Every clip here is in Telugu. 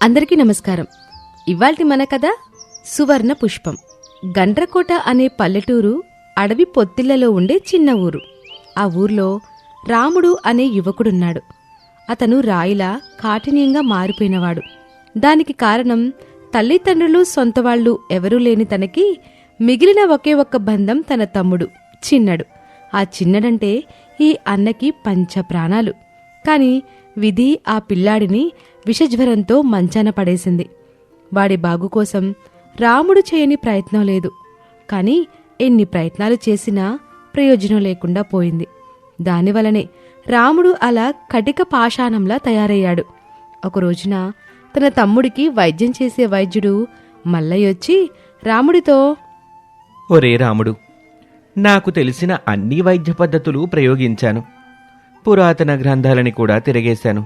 అందరికీ నమస్కారం. ఇవాల్టి మన కథ సువర్ణ పుష్పం. గండ్రకోట అనే పల్లెటూరు అడవి పొత్తిళ్లలో ఉండే చిన్న ఊరు. ఆ ఊర్లో రాముడు అనే యువకుడున్నాడు. అతను రాయిలా కాఠిన్యంగా మారిపోయినవాడు. దానికి కారణం తల్లిదండ్రులు సొంతవాళ్లు ఎవరూ లేని తనకి మిగిలిన ఒకే ఒక్క బంధం తన తమ్ముడు చిన్నడు. ఆ చిన్నడంటే ఈ అన్నకి పంచప్రాణాలు. కాని విధి ఆ పిల్లాడిని విషజ్వరంతో మంచాన పడేసింది. వాడి బాగుకోసం రాముడు చేయని ప్రయత్నం లేదు. కాని ఎన్ని ప్రయత్నాలు చేసినా ప్రయోజనం లేకుండా పోయింది. దానివలనే రాముడు అలా కటిక పాషాణంలా తయారయ్యాడు. ఒకరోజున తన తమ్ముడికి వైద్యం చేసే వైద్యుడు మల్లయ్యొచ్చి రాముడితో, ఒరే రాముడు, నాకు తెలిసిన అన్ని వైద్య పద్ధతులు ప్రయోగించాను. పురాతన గ్రంథాలని కూడా తిరగేశాను.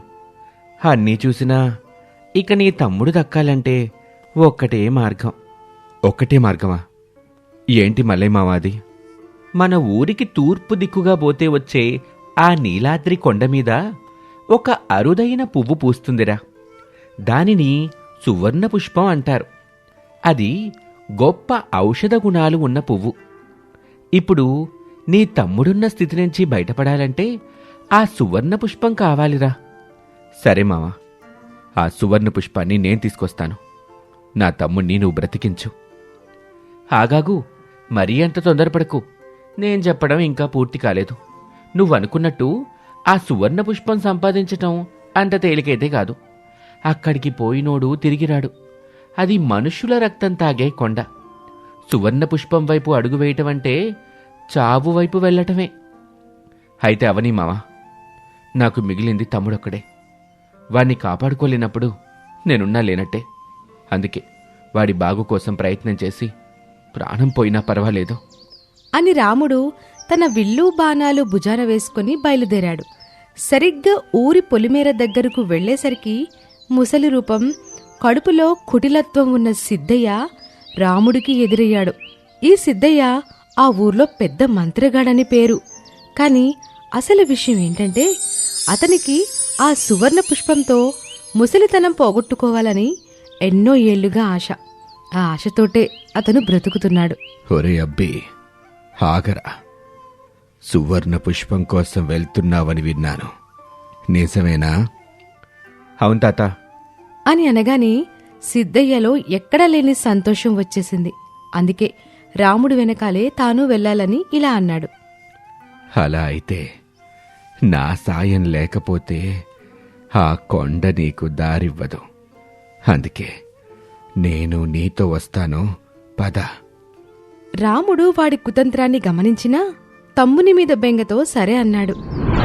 అన్నీ చూసినా ఇక నీ తమ్ముడు దక్కాలంటే ఒక్కటే మార్గం. ఒక్కటే మార్గమా? ఏంటి మల్లయ్యమావాది? మన ఊరికి తూర్పు దిక్కుగా పోతే వచ్చే ఆ నీలాద్రి కొండమీద ఒక అరుదైన పువ్వు పూస్తుందిరా. దానిని సువర్ణ పుష్పం అంటారు. అది గొప్ప ఔషధ గుణాలు ఉన్న పువ్వు. ఇప్పుడు నీ తమ్ముడున్న స్థితి నుంచి బయటపడాలంటే ఆ సువర్ణ పుష్పం కావాలిరా. సరే మావా, ఆ సువర్ణ పుష్పాన్ని నేను తీసుకొస్తాను. నా తమ్ముణ్ణి నువ్వు బ్రతికించు. ఆగాగు, మరీ అంత తొందరపడకు. నేను చెప్పడం ఇంకా పూర్తి కాలేదు. నువ్వనుకున్నట్టు ఆ సువర్ణ పుష్పం సంపాదించటం అంత తేలికైతే కాదు. అక్కడికి పోయినోడు తిరిగిరాడు. అది మనుష్యుల రక్తం తాగే కొండ. సువర్ణ పుష్పం వైపు అడుగు వేయటం అంటే చావు వైపు వెళ్ళటమే. అయితే అవనీ మావా, నాకు మిగిలింది తమ్ముడొక్కడే. వాణ్ణి కాపాడుకోలేనప్పుడు నేనున్నా లేనట్టే. అందుకే వాడి బాగు కోసం ప్రయత్నం చేసి ప్రాణం పోయినా పర్వాలేదు అని రాముడు తన విల్లు బాణాలు భుజాన వేసుకుని బయలుదేరాడు. సరిగ్గా ఊరి పొలిమేర దగ్గరకు వెళ్లేసరికి ముసలి రూపం, కడుపులో కుటిలత్వం ఉన్న సిద్ధయ్య రాముడికి ఎదురయ్యాడు. ఈ సిద్ధయ్య ఆ ఊర్లో పెద్ద మంత్రగాడని పేరు. కాని అసలు విషయం ఏంటంటే అతనికి ఆ సువర్ణ పుష్పంతో ముసలితనం పోగొట్టుకోవాలని ఎన్నో ఏళ్లుగా ఆశ. ఆ ఆశతోటే అతను బ్రతుకుతున్నాడు. ఒరే అబ్బి, ఆగరా. సువర్ణ పుష్పం కోసం వెళ్తున్నావని విన్నాను. నిజమేనా? అవును తాత అని అనగానే సిద్ధయ్యలో ఎక్కడా లేని సంతోషం వచ్చేసింది. అందుకే రాముడు వెనకాలే తాను వెళ్లాలని ఇలా అన్నాడు. అలా అయితే నా సాయం లేకపోతే ఆ కొండ నీకు దారివ్వదు. అందుకే నేను నీతో వస్తాను, పద. రాముడు వాడి కుతంత్రాన్ని గమనించినా తమ్ముని మీద బెంగతో సరే అన్నాడు.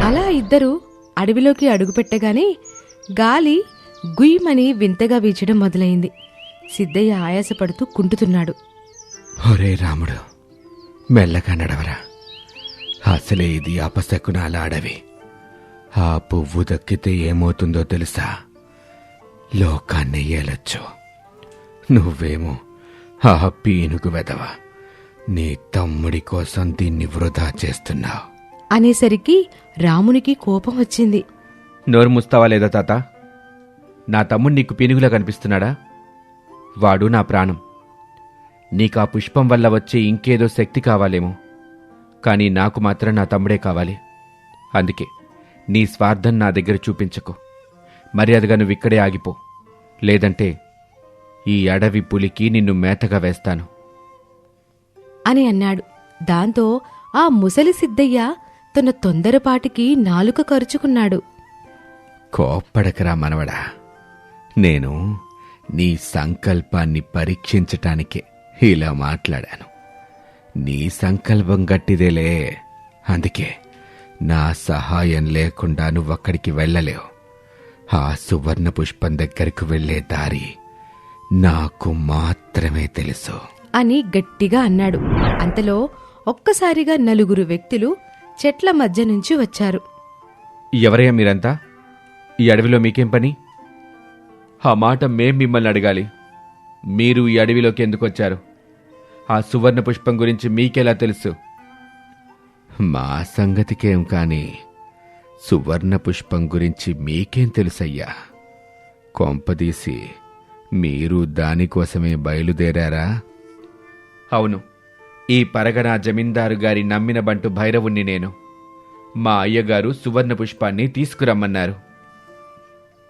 అలా ఇద్దరూ అడవిలోకి అడుగుపెట్టగానే గాలి గుయ్యమని వింతగా వీచడం మొదలైంది. సిద్ధయ్య ఆయాసపడుతూ కుంటుతున్నాడు. ఒరే రాముడు, మెల్లగా నడవరా. అసలే ఇది అపశకునాల అడవి. ఆ పువ్వు దక్కితే ఏమవుతుందో తెలుసా? లోకాన్ని ఏలొచ్చు. నువ్వేమో ఆ పీనుగు వెదవ. నీ తమ్ముడి కోసం దీన్ని వృధా చేస్తున్నావు అనేసరికి రామునికి కోపం వచ్చింది. నోరు ముస్తావా లేదా తాత? నా తమ్ముడు నీకు పీనుగులా కనిపిస్తున్నాడా? వాడు నా ప్రాణం. నీకు ఆ పుష్పం వల్ల వచ్చే ఇంకేదో శక్తి కావాలేమో, కానీ నాకు మాత్రం నా తమ్ముడే కావాలి. అందుకే నీ స్వార్థం నా దగ్గర చూపించకు. మర్యాదగా నువ్వు ఇక్కడే ఆగిపో. లేదంటే ఈ అడవి పులికి నిన్ను మేతగా వేస్తాను అని అన్నాడు. దాంతో ఆ ముసలి సిద్ధయ్య తన తొందరపాటికి నాలుక కరుచుకున్నాడు. కోప్పడకరా మనవడా. నేను నీ సంకల్పాన్ని పరీక్షించటానికే ఇలా మాట్లాడాను. నీ సంకల్పం గట్టిదేలే. అందుకే నా సహాయం లేకుండా నువ్వక్కడికి వెళ్ళలేవు. ఆ సువర్ణ పుష్పం దగ్గరకు వెళ్లే దారి నాకు మాత్రమే తెలుసు అని గట్టిగా అన్నాడు. అంతలో ఒక్కసారిగా నలుగురు వ్యక్తులు చెట్ల మధ్య నుంచి వచ్చారు. ఎవరయ్యా మీరంతా? ఈ అడవిలో మీకేం పని? ఆ మాట మేం మిమ్మల్ని అడగాలి. మీరు ఈ అడవిలోకి ఎందుకొచ్చారు? ఆ సువర్ణ పుష్పం గురించి మీకెలా తెలుసు? మా సంగతికేం కాని సువర్ణ పుష్పం గురించి మీకేం తెలుసయ్యా? కొంపదీసి మీరు దానికోసమే బయలుదేరారా? అవును, ఈ పరగణ జమీందారు గారి నమ్మిన బంటు భైరవుణ్ణి నేను. మా అయ్యగారు సువర్ణ పుష్పాన్ని తీసుకురమ్మన్నారు.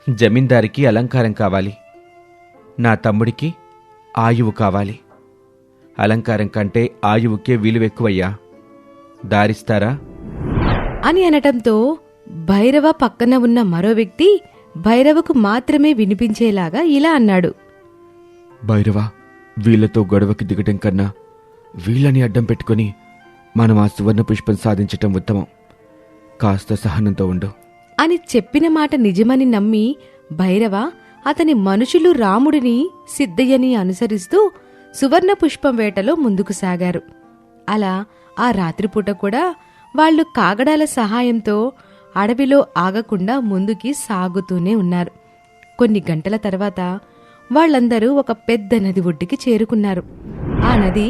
జమీందారికి అలంకారం కావాలి, నా తమ్ముడికి ఆయువు కావాలి. అలంకారం కంటే ఆయువుకే విలువెక్కువయ్యా, దారిస్తారా అని అనటంతో భైరవ పక్కన ఉన్న మరో వ్యక్తి భైరవకు మాత్రమే వినిపించేలాగా ఇలా అన్నాడు. భైరవ, వీళ్లతో గొడవకి దిగటం కన్నా వీళ్ళని అడ్డం పెట్టుకుని మనం ఆ సువర్ణ పుష్పం సాధించటం ఉత్తమం. కాస్త సహనంతో ఉండు అని చెప్పిన మాట నిజమని నమ్మి భైరవ అతని మనుషులు రాముడిని సిద్ధయ్యని అనుసరిస్తూ సువర్ణ పుష్పం వేటలో ముందుకు సాగారు. అలా ఆ రాత్రిపూట కూడా వాళ్లు కాగడాల సహాయంతో అడవిలో ఆగకుండా ముందుకి సాగుతూనే ఉన్నారు. కొన్ని గంటల తర్వాత వాళ్లందరూ ఒక పెద్ద నది ఒడ్డుకి చేరుకున్నారు. ఆ నది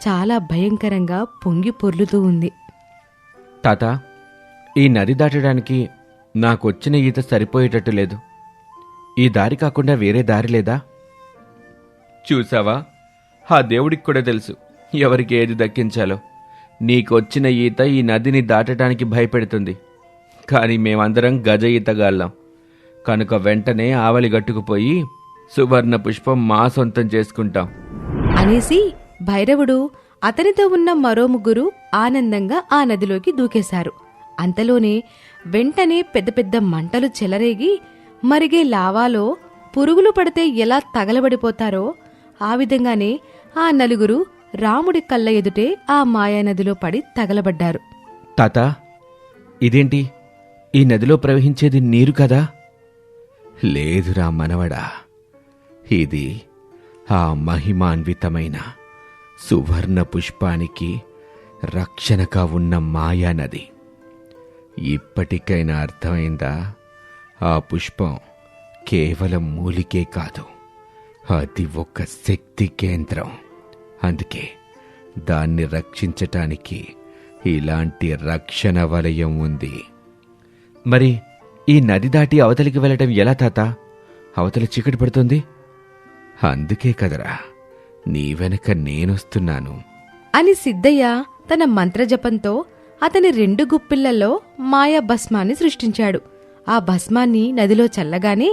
చాలా భయంకరంగా పొంగి పొర్లుతూ ఉంది. తాత, ఈ నది దాటడానికి నాకొచ్చిన ఈత సరిపోయేటట్టు లేదు. ఈ దారి కాకుండా వేరే దారి లేదా? చూసావా, ఆ దేవుడికి కూడా తెలుసు ఎవరికి ఏది దక్కించాలో. నీకొచ్చిన ఈత ఈ నదిని దాటడానికి భయపెడుతుంది, కానీ మేమందరం గజ ఈతగాళ్ళం కనుక వెంటనే ఆవలి గట్టుకుపోయి సువర్ణ పుష్పం మా సొంతం చేసుకుంటాం అనేసి భైరవుడు అతనితో ఉన్న మరో ముగ్గురు ఆనందంగా ఆ నదిలోకి దూకేశారు. అంతలోనే వెంటనే పెద్ద పెద్ద మంటలు చెలరేగి మరిగే లావాలో పురుగులు పడితే ఎలా తగలబడిపోతారో ఆ విధంగానే ఆ నలుగురు రాముడి కళ్ళ ఎదుటే ఆ మాయానదిలో పడి తగలబడ్డారు. తాత, ఇదేంటి, ఈ నదిలో ప్రవహించేది నీరు కదా? లేదురా మనవడా, ఇది ఆ మహిమాన్వితమైన సువర్ణ పుష్పానికి రక్షణగా ఉన్న మాయానది. ఇప్పటికైనా అర్థమైందా? ఆ పుష్పం కేవలం మూలికే కాదు, అది ఒక శక్తి కేంద్రం. అందుకే దాన్ని రక్షించటానికి ఇలాంటి రక్షణ వలయం ఉంది. మరి ఈ నది దాటి అవతలికి వెళ్ళటం ఎలా తాత? అవతలి చీకటి పడుతుంది. అందుకే కదరా నీ వెనక నేనొస్తున్నాను అని సిద్ధయ్య తన మంత్రజపంతో అతని 2 గుప్పిళ్లలో మాయా భస్మాన్ని సృష్టించాడు. ఆ భస్మాన్ని నదిలో చల్లగానే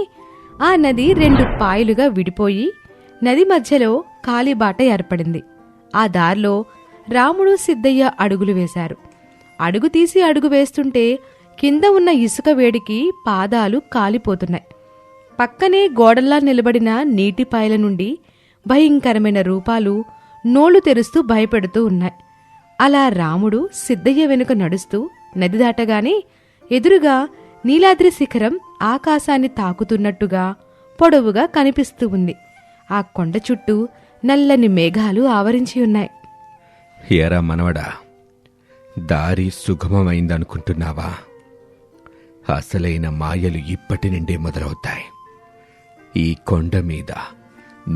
ఆ నది 2 పాయలుగా విడిపోయి నది మధ్యలో కాలిబాట ఏర్పడింది. ఆ దారిలో రాముడు సిద్ధయ్య అడుగులు వేశారు. అడుగు తీసి అడుగు వేస్తుంటే కింద ఉన్న ఇసుక వేడికి పాదాలు కాలిపోతున్నాయి. పక్కనే గోడల్లా నిలబడిన నీటిపాయల నుండి భయంకరమైన రూపాలు నోళ్లు తెరుస్తూ భయపెడుతూ ఉన్నాయి. అలా రాముడు సిద్ధయ్య వెనుక నడుస్తూ నది దాటగానే ఎదురుగా నీలాద్రి శిఖరం ఆకాశాన్ని తాకుతున్నట్టుగా పొడవుగా కనిపిస్తూ ఉంది. ఆ కొండ చుట్టూ నల్లని మేఘాలు ఆవరించి ఉన్నాయి. ఏరా మనవడా, దారి సుగమమైందనుకుంటున్నావా? అసలైన మాయలు ఇప్పటి నుండే మొదలవుతాయి. ఈ కొండ మీద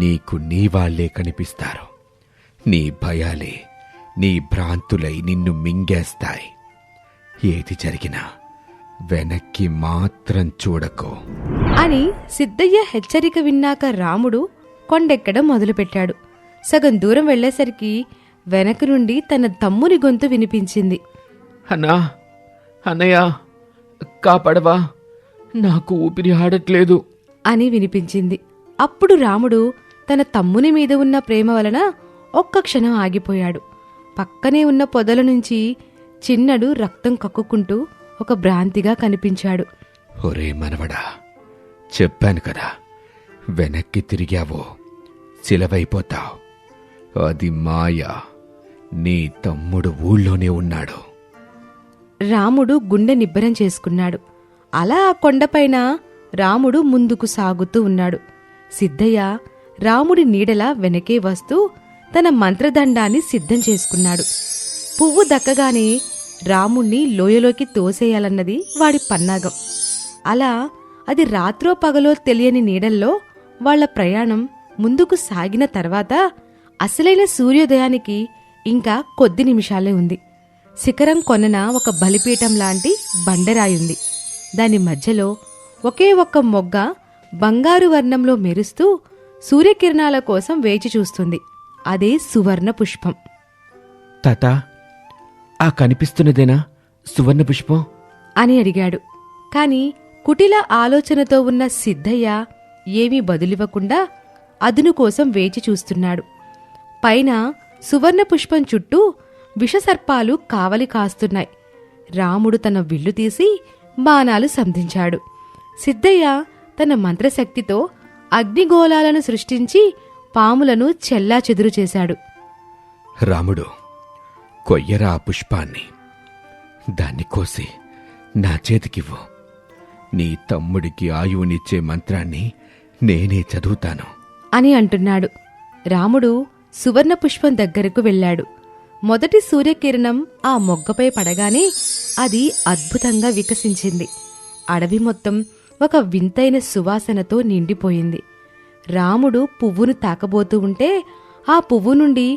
నీకు నీ వాళ్లే కనిపిస్తారు. నీ భయాలే నీ భ్రాంతులై నిన్ను మింగేస్తాయి. ఏది జరిగినా వెనక్కి మాత్రం చూడకో అని సిద్ధయ్య హెచ్చరిక విన్నాక రాముడు కొండెక్కడం మొదలుపెట్టాడు. సగం దూరం వెళ్లేసరికి వెనక నుండి తన తమ్ముని గొంతు వినిపించింది. అన్నా, అన్నయ్య, కాపాడవా, నాకు ఊపిరి ఆడట్లేదు అని వినిపించింది. అప్పుడు రాముడు తన తమ్ముని మీద ఉన్న ప్రేమ వలన ఒక్క క్షణం ఆగిపోయాడు. పక్కనే ఉన్న పొదల నుంచి చిన్నడు రక్తం కక్కుకుంటూ ఒక భ్రాంతిగా కనిపించాడు. ఒరే మనవడా, చెప్పాను కదా, వెనక్కి తిరిగావో శిలవైపోతావు. అది మాయ. నీ తమ్ముడు ఊళ్ళోనే ఉన్నాడు. రాముడు గుండె నిబ్బరం చేసుకున్నాడు. అలా ఆ కొండపైన రాముడు ముందుకు సాగుతూ ఉన్నాడు. సిద్ధయ్య రాముడి నీడలా వెనకే వస్తూ తన మంత్రదండాన్ని సిద్ధం చేసుకున్నాడు. పువ్వు దక్కగానే రాముణ్ణి లోయలోకి తోసేయాలన్నది వాడి పన్నాగం. అలా అది రాత్రో పగలో తెలియని నీడల్లో వాళ్ల ప్రయాణం ముందుకు సాగిన తర్వాత అసలైన సూర్యోదయానికి ఇంకా కొద్ది నిమిషాలే ఉంది. శిఖరం కొనన ఒక బలిపీఠం లాంటి బండరాయుంది. దాని మధ్యలో ఒకే ఒక్క మొగ్గ బంగారు వర్ణంలో మెరుస్తూ సూర్యకిరణాల కోసం వేచి చూస్తుంది. అదే సువర్ణ పుష్పం. తాత, ఆ కనిపిస్తున్నదేనా సువర్ణ పుష్పం? అని అడిగాడు. కాని కుటిల ఆలోచనతో ఉన్న సిద్ధయ్య ఏమీ బదులివ్వకుండా అదును కోసం వేచి చూస్తున్నాడు. పైన సువర్ణ పుష్పం చుట్టూ విషసర్పాలు కావలి కాస్తున్నాయి. రాముడు తన విల్లు తీసి బాణాలు సంధించాడు. సిద్ధయ్య తన మంత్రశక్తితో అగ్నిగోళాలను సృష్టించి పాములను చెల్లాచెదురు చేశాడు. రాముడు, కొయ్యరా ఆ పుష్పాన్ని. దాన్ని కోసి నా చేతికివ్వు. నీ తమ్ముడికి ఆయువునిచ్చే మంత్రాన్ని నేనే చదువుతాను అని అంటున్నాడు. రాముడు సువర్ణ పుష్పం దగ్గరకు వెళ్ళాడు. మొదటి సూర్యకిరణం ఆ మొగ్గపై పడగానే అది అద్భుతంగా వికసించింది. అడవి మొత్తం ఒక వింతైన సువాసనతో నిండిపోయింది. రాముడు పువ్వును తాకబోతూ ఉంటే ఆ పువ్వు నుండి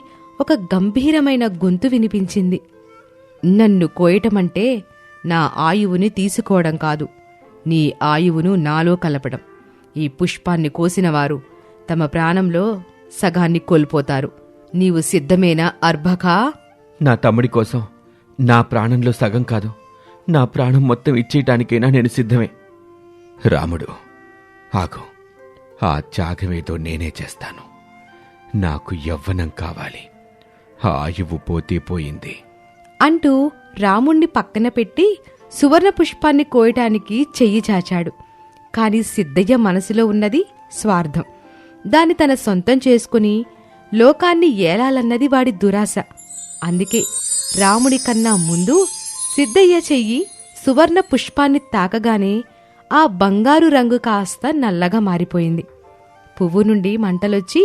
ఒక గంభీరమైన గొంతు వినిపించింది. నన్ను కోయటమంటే నా ఆయువుని తీసుకోవడం కాదు, నీ ఆయువును నాలో కలపడం. ఈ పుష్పాన్ని కోసినవారు తమ ప్రాణంలో సగాన్ని కోల్పోతారు. నీవు సిద్ధమేనా అర్భకా? నా తమ్ముడి కోసం నా ప్రాణంలో సగం కాదు, నా ప్రాణం మొత్తం ఇచ్చేయటానికైనా నేను సిద్ధమే. రాముడు, ఆగు. ఆ త్యాగమేదో నేనే చేస్తాను. నాకు యవ్వనం కావాలి. ఆ ఆయువు పోతే పోయింది అంటూ రాముణ్ణి పక్కన పెట్టి సువర్ణ పుష్పాన్ని కోయటానికి చెయ్యి చాచాడు. కాని సిద్ధయ్య మనసులో ఉన్నది స్వార్థం. దాన్ని తన సొంతం చేసుకుని లోకాన్ని ఏలాలన్నది వాడి దురాశ. అందుకే రాముడి కన్నా ముందు సిద్ధయ్య చెయ్యి సువర్ణ పుష్పాన్ని తాకగానే ఆ బంగారు రంగు కాస్త నల్లగా మారిపోయింది. పువ్వు నుండి మంటలొచ్చి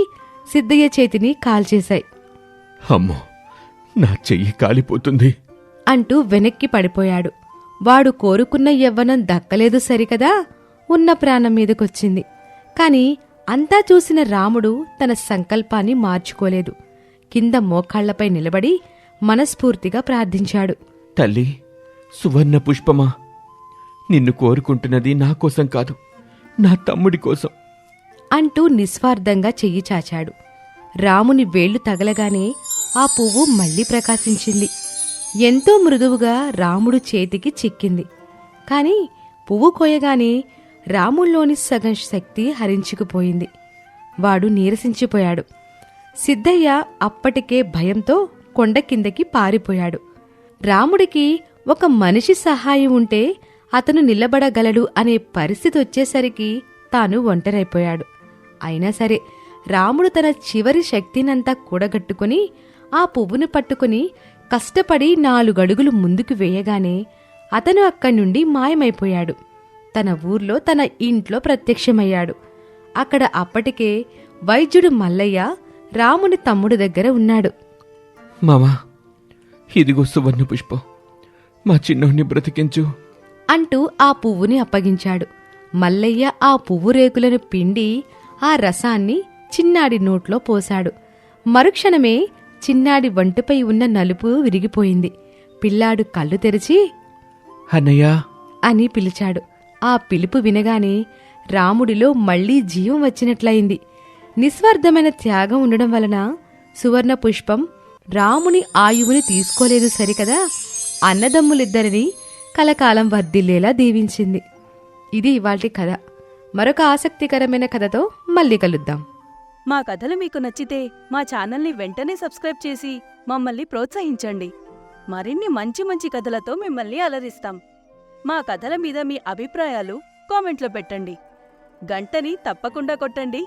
సిద్ధయ్య చేతిని కాల్చేశాయి. అమ్మో, నా చెయ్యి కాలిపోతుంది అంటూ వెనక్కి పడిపోయాడు. వాడు కోరుకున్న యవ్వనం దక్కలేదు సరికదా, ఉన్న ప్రాణం మీదకొచ్చింది. కాని అంతా చూసిన రాముడు తన సంకల్పాన్ని మార్చుకోలేదు. కింద మోకాళ్లపై నిలబడి మనస్ఫూర్తిగా ప్రార్థించాడు. తల్లి, సువర్ణ పుష్పమా, నిన్ను కోరుకుంటున్నది నా కోసం కాదు, నా తమ్ముడి కోసం అంటూ నిస్వార్థంగా చెయ్యి చాచాడు. రాముని వేళ్లు తగలగానే ఆ పువ్వు మళ్లీ ప్రకాశించింది. ఎంతో మృదువుగా రాముడు చేతికి చిక్కింది. కాని పువ్వు కోయగానే రాముల్లోని సగం శక్తి హరించుకుపోయింది. వాడు నీరసించిపోయాడు. సిద్ధయ్య అప్పటికే భయంతో కొండ కిందకి పారిపోయాడు. రాముడికి ఒక మనిషి సహాయం ఉంటే అతను నిలబడగలడు అనే పరిస్థితి వచ్చేసరికి తాను ఒంటరైపోయాడు. అయినా సరే రాముడు తన చివరి శక్తినంతా కూడగట్టుకుని ఆ పువ్వును పట్టుకుని కష్టపడి 4 అడుగులు ముందుకు వేయగానే అతను అక్కడి నుండి మాయమైపోయాడు. తన ఊర్లో తన ఇంట్లో ప్రత్యక్షమయ్యాడు. అక్కడ అప్పటికే వైద్యుడు మల్లయ్య రాముని తమ్ముడు దగ్గర ఉన్నాడు. మామా, ఇదిగో సువర్ణ పుష్పం, మా చిన్నోణ్ణి బ్రతికించు అంటూ ఆ పువ్వుని అప్పగించాడు. మల్లయ్య ఆ పువ్వు రేకులను పిండి ఆ రసాన్ని చిన్నాడి నోట్లో పోశాడు. మరుక్షణమే చిన్నాడి వంటిపై ఉన్న నలుపు విరిగిపోయింది. పిల్లాడు కళ్ళు తెరిచి అన్నయ్యా అని పిలిచాడు. ఆ పిలుపు వినగానే రాముడిలో మళ్లీ జీవం వచ్చినట్లయింది. నిస్వార్థమైన త్యాగం ఉండడం వలన సువర్ణ పుష్పం రాముని ఆయువుని తీసుకోలేదు సరికదా, అన్నదమ్ములిద్దరినీ కలకాలం వర్ధిల్లేలా దీవించింది. ఇది ఇవాల్టి కథ. మరొక ఆసక్తికరమైన కథతో మళ్ళీ కలుద్దాం. మా కథలు మీకు నచ్చితే మా ఛానల్ని వెంటనే సబ్స్క్రైబ్ చేసి మమ్మల్ని ప్రోత్సహించండి. మరిన్ని మంచి మంచి కథలతో మిమ్మల్ని అలరిస్తాం. మా కథల మీద మీ అభిప్రాయాలు కామెంట్లో పెట్టండి. గంటని తప్పకుండా కొట్టండి.